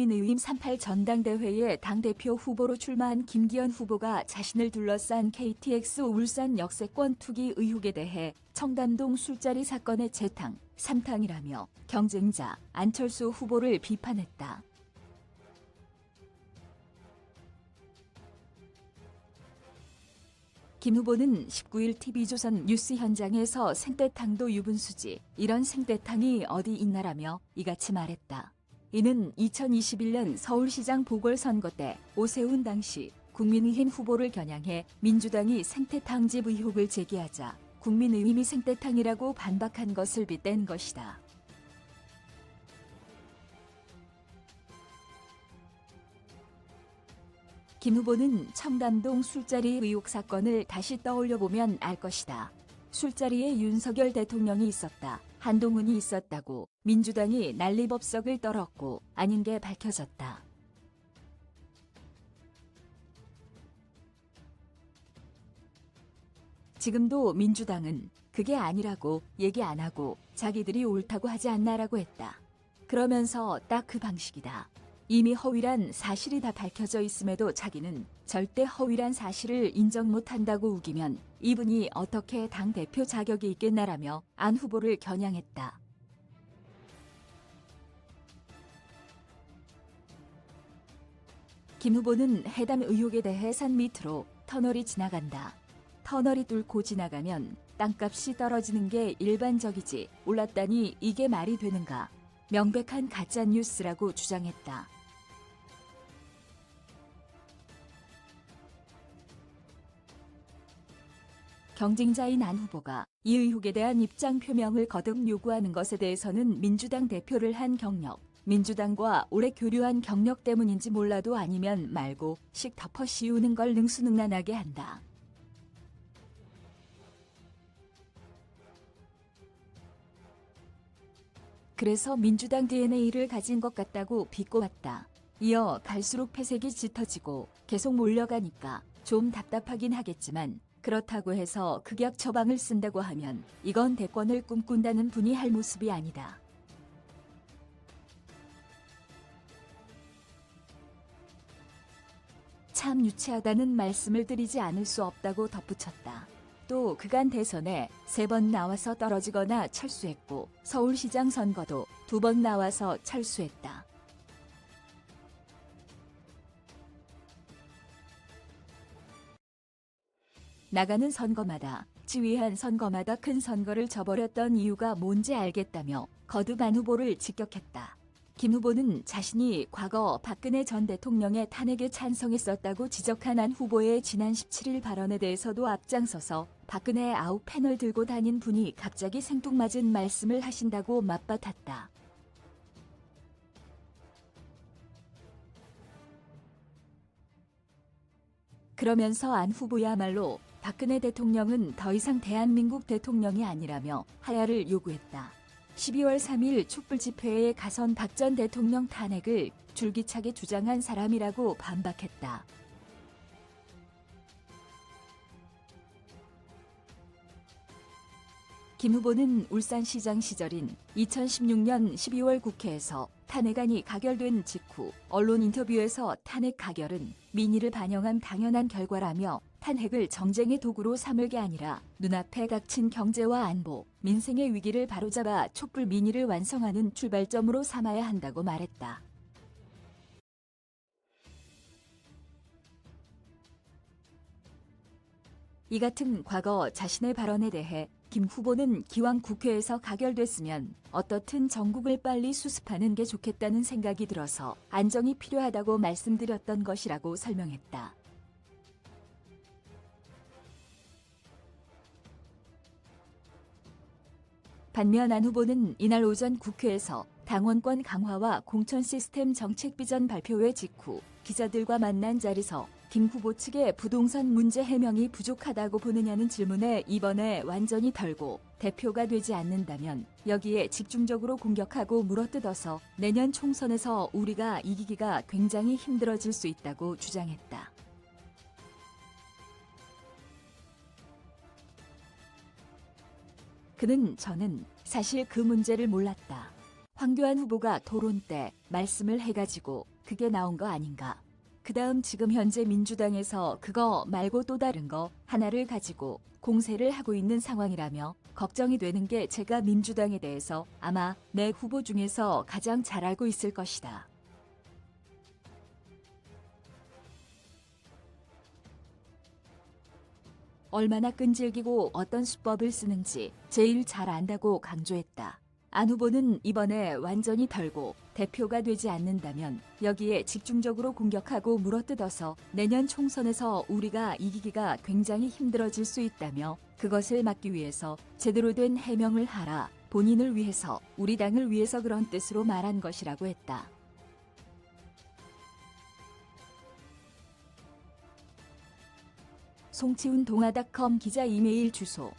국민의힘 38 전당대회에 당대표 후보로 출마한 김기현 후보가 자신을 둘러싼 KTX 울산 역세권 투기 의혹에 대해 청담동 술자리 사건의 재탕, 삼탕이라며 경쟁자 안철수 후보를 비판했다. 김 후보는 19일 TV조선 뉴스 현장에서 생떼탕도 유분수지, 이런 생떼탕이 어디 있나라며 이같이 말했다. 이는 2021년 서울시장 보궐선거 때 오세훈 당시 국민의힘 후보를 겨냥해 민주당이 생떼탕집 의혹을 제기하자 국민의힘이 생떼탕이라고 반박한 것을 빗댄 것이다. 김 후보는 청담동 술자리 의혹 사건을 다시 떠올려보면 알 것이다. 술자리에 윤석열 대통령이 있었다. 한동훈이 있었다고 민주당이 난리법석을 떨었고 아닌 게 밝혀졌다. 지금도 민주당은 그게 아니라고 얘기 안 하고 자기들이 옳다고 하지 않나라고 했다. 그러면서 딱 그 방식이다. 이미 허위란 사실이 다 밝혀져 있음에도 자기는 절대 허위란 사실을 인정 못한다고 우기면 이분이 어떻게 당대표 자격이 있겠나라며 안 후보를 겨냥했다. 김 후보는 해당 의혹에 대해 산 밑으로 터널이 지나간다. 터널이 뚫고 지나가면 땅값이 떨어지는 게 일반적이지 올랐다니 이게 말이 되는가. 명백한 가짜뉴스라고 주장했다. 경쟁자인 안 후보가 이 의혹에 대한 입장 표명을 거듭 요구하는 것에 대해서는 민주당 대표를 한 경력, 민주당과 오래 교류한 경력 때문인지 몰라도 아니면 말고 씩 덮어 씌우는 걸 능수능란하게 한다. 그래서 민주당 DNA를 가진 것 같다고 비꼬았다. 이어 갈수록 폐색이 짙어지고 계속 몰려가니까 좀 답답하긴 하겠지만 그렇다고 해서 극약 처방을 쓴다고 하면 이건 대권을 꿈꾼다는 분이 할 모습이 아니다. 참 유치하다는 말씀을 드리지 않을 수 없다고 덧붙였다. 또 그간 대선에 3번 나와서 떨어지거나 철수했고 서울시장 선거도 2번 나와서 철수했다. 나가는 선거마다 지휘한 선거마다 큰 선거를 져버렸던 이유가 뭔지 알겠다며 거듭 안 후보를 직격했다. 김 후보는 자신이 과거 박근혜 전 대통령의 탄핵에 찬성했었다고 지적한 안 후보의 지난 17일 발언에 대해서도 앞장서서 박근혜 아웃 패널 들고 다닌 분이 갑자기 생뚱맞은 말씀을 하신다고 맞받았다. 그러면서 안 후보야말로 박근혜 대통령은 더 이상 대한민국 대통령이 아니라며 하야를 요구했다. 12월 3일 촛불 집회에 가선 박 전 대통령 탄핵을 줄기차게 주장한 사람이라고 반박했다. 김 후보는 울산시장 시절인 2016년 12월 국회에서 탄핵안이 가결된 직후 언론 인터뷰에서 탄핵 가결은 민의를 반영한 당연한 결과라며 탄핵을 정쟁의 도구로 삼을 게 아니라 눈앞에 닥친 경제와 안보, 민생의 위기를 바로잡아 촛불 민의를 완성하는 출발점으로 삼아야 한다고 말했다. 이 같은 과거 자신의 발언에 대해 김 후보는 기왕 국회에서 가결됐으면 어떻든 전국을 빨리 수습하는 게 좋겠다는 생각이 들어서 안정이 필요하다고 말씀드렸던 것이라고 설명했다. 반면 안 후보는 이날 오전 국회에서 당원권 강화와 공천 시스템 정책 비전 발표회 직후 기자들과 만난 자리에서 김 후보 측의 부동산 문제 해명이 부족하다고 보느냐는 질문에 이번에 완전히 덜고 대표가 되지 않는다면 여기에 집중적으로 공격하고 물어뜯어서 내년 총선에서 우리가 이기기가 굉장히 힘들어질 수 있다고 주장했다. 그는 저는 사실 그 문제를 몰랐다. 황교안 후보가 토론 때 말씀을 해가지고 그게 나온 거 아닌가. 그다음 지금 현재 민주당에서 그거 말고 또 다른 거 하나를 가지고 공세를 하고 있는 상황이라며 걱정이 되는 게 제가 민주당에 대해서 아마 내 후보 중에서 가장 잘 알고 있을 것이다. 얼마나 끈질기고 어떤 수법을 쓰는지 제일 잘 안다고 강조했다. 안 후보는 이번에 완전히 덜고 대표가 되지 않는다면 여기에 집중적으로 공격하고 물어뜯어서 내년 총선에서 우리가 이기기가 굉장히 힘들어질 수 있다며 그것을 막기 위해서 제대로 된 해명을 하라. 본인을 위해서, 우리 당을 위해서 그런 뜻으로 말한 것이라고 했다. 송치훈 동아닷컴 기자 이메일 주소